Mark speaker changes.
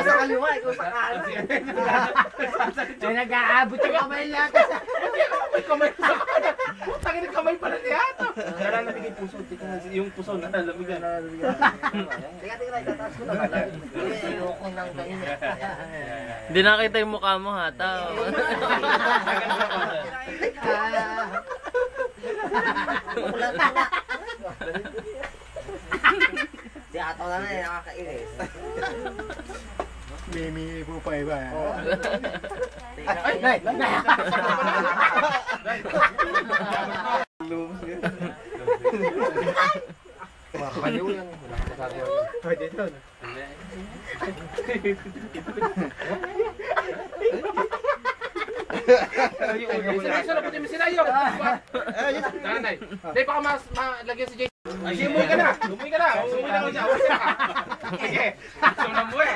Speaker 1: sa kaliwa, ikaw sa kanan.
Speaker 2: Ay, nag-aabot yung kamay lang.
Speaker 3: May kamay sa kanan. Tangin na kamay pala niya ito. Nalalamig yung puso. Yung puso nalalamig yan.
Speaker 1: Teka, itataas ko na pala. Ayoko nang ganyan.
Speaker 4: Hindi nakita yung mukha mo ha, tao.
Speaker 1: Si Ato na eh, nakakainis.
Speaker 2: Mimi po pa iba.
Speaker 3: Ay, nay!
Speaker 2: Baliw yan. Wala ka magagawa. Ay, dito.
Speaker 3: Sino na puti mo sila yun? Nanay. Dahil baka malagyan si Jay. Ay, umuwi ka na! Umuwi ka na! Umuwi na ako siya! Umuwi ka! Sige! Gusto mo na umuwi!